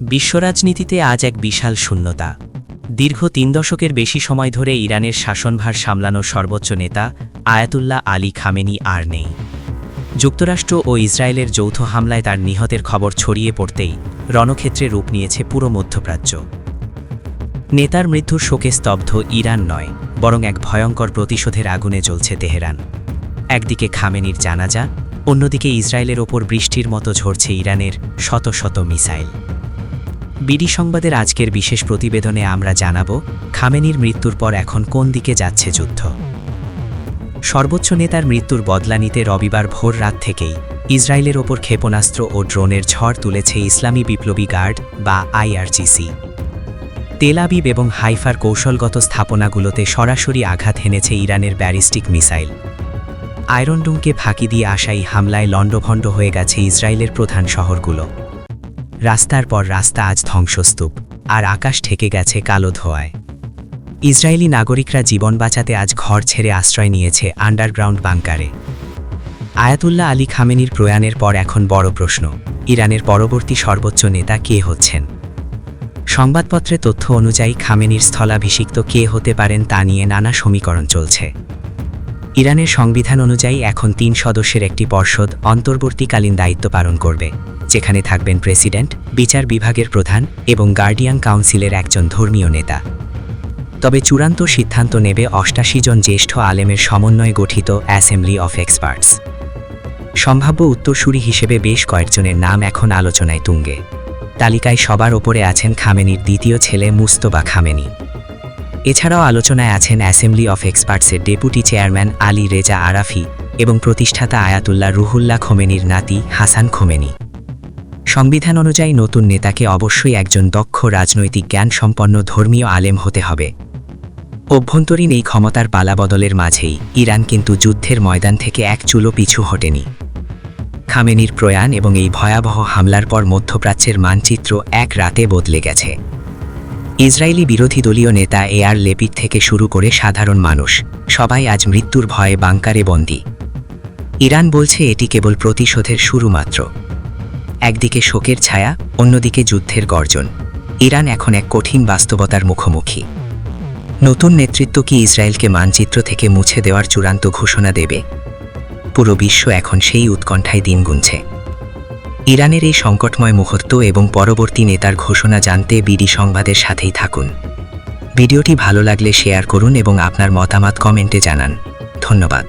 বিশ্বরাজনীতিতে আজ এক বিশাল শূন্যতা। দীর্ঘ ৩ দশকের বেশি সময় ধরে ইরানের শাসনভার সামলানো সর্বোচ্চ নেতা আয়াতুল্লাহ আলী খামেনি আর নেই। যুক্তরাষ্ট্র ও ইসরায়েলের যৌথ হামলায় তার নিহতের খবর ছড়িয়ে পড়তেই রণক্ষেত্রে রূপ নিয়েছে পুরো মধ্যপ্রাচ্য। নেতার মৃত্যুর শোকে স্তব্ধ ইরান নয়, বরং এক ভয়ঙ্কর প্রতিশোধের আগুনে জ্বলছে তেহরান। একদিকে খামেনির জানাজা, অন্যদিকে ইসরায়েলের ওপর বৃষ্টির মতো ঝরছে ইরানের শত শত মিসাইল। বিডি সংবাদের আজকের বিশেষ প্রতিবেদনে আমরা জানাব খামেনির মৃত্যুর পর এখন কোন দিকে যাচ্ছে যুদ্ধ। সর্বোচ্চ নেতার মৃত্যুর বদলা নিতে রবিবার ভোর রাত থেকেই ইসরায়েলের ওপর ক্ষেপণাস্ত্র ও ড্রোনের ঝড় তুলেছে ইসলামী বিপ্লবী গার্ড বা আইআরজিসি। তেল আবিব এবং হাইফার কৌশলগত স্থাপনাগুলোতে সরাসরি আঘাত হেনেছে ইরানের ব্যালিস্টিক মিসাইল। আয়রন ডোমকে ফাঁকি দিয়ে আসা এই হামলায় লণ্ডভণ্ড হয়ে গেছে ইসরায়েলের প্রধান শহরগুলো। রাস্তার পর রাস্তা আজ ধ্বংসস্তূপ, আর আকাশ ঠেকে গেছে কালো ধোঁয়ায়। ইসরায়েলি নাগরিকরা জীবন বাঁচাতে আজ ঘর ছেড়ে আশ্রয় নিয়েছে আন্ডারগ্রাউন্ড বাংকারে। আয়াতুল্লাহ আলী খামেনির প্রয়াণের পর এখন বড় প্রশ্ন, ইরানের পরবর্তী সর্বোচ্চ নেতা কে হচ্ছেন? সংবাদপত্রে তথ্য অনুযায়ী খামেনির স্থলাভিষিক্ত কে হতে পারেন তা নিয়ে নানা সমীকরণ চলছে। ইরানের সংবিধান অনুযায়ী এখন ৩ সদস্যের একটি পর্ষদ অন্তর্বর্তীকালীন দায়িত্ব পালন করবে, যেখানে থাকবেন প্রেসিডেন্ট, বিচার বিভাগের প্রধান এবং গার্ডিয়ান কাউন্সিলের একজন ধর্মীয় নেতা। তবে চূড়ান্ত সিদ্ধান্ত নেবে ৮৮ জন জ্যেষ্ঠ আলেমের সমন্বয়ে গঠিত অ্যাসেম্বলি অফ এক্সপার্টস। সম্ভাব্য উত্তরসূরি হিসেবে বেশ কয়েকজনের নাম এখন আলোচনায় তুঙ্গে। তালিকায় সবার ওপরে আছেন খামেনির দ্বিতীয় ছেলে মুস্তফা খামেনি। এছাড়াও আলোচনায় আছেন অ্যাসেম্বলি অফ এক্সপার্টসের deputy chairman Ali Reza Arafi এবং প্রতিষ্ঠাতা আয়াতুল্লাহ রুহুল্লাহ খোমেনির নাতি হাসান খোমেনি। সংবিধান অনুযায়ী নতুন নেতাকে অবশ্যই একজন দক্ষ রাজনৈতিক জ্ঞানসম্পন্ন ধর্মীয় আলেম হতে হবে। অভ্যন্তরীণ এই ক্ষমতার পালাবদলের মাঝেই ইরান কিন্তু যুদ্ধের ময়দান থেকে এক চুলো পিছু হটেনি। খামেনির প্রয়াণ এবং এই ভয়াবহ হামলার পর মধ্যপ্রাচ্যের মানচিত্র এক রাতে বদলে গেছে। ইসরায়েলি বিরোধী দলীয় নেতা এয়ার লেপিড থেকে শুরু করে সাধারণ মানুষ সবাই আজ মৃত্যুর ভয়ে বাংকারে বন্দী। ইরান বলছে এটি কেবল প্রতিশোধের শুরু মাত্র। একদিকে শোকের ছায়া, অন্যদিকে যুদ্ধের গর্জন। ইরান এখন এক কঠিন বাস্তবতার মুখোমুখি। নতুন নেতৃত্ব কি ইসরায়েলকে মানচিত্র থেকে মুছে দেওয়ার চূড়ান্ত ঘোষণা দেবে? পুরো বিশ্ব এখন সেই উৎকণ্ঠায় দিন গুনছে। ইরানের এই সংকটময় মুহূর্ত এবং পরবর্তী নেতার ঘোষণা জানতে বিডি সংবাদের সাথেই থাকুন। ভিডিওটি ভালো লাগলে শেয়ার করুন এবং আপনার মতামত কমেন্টে জানান। ধন্যবাদ।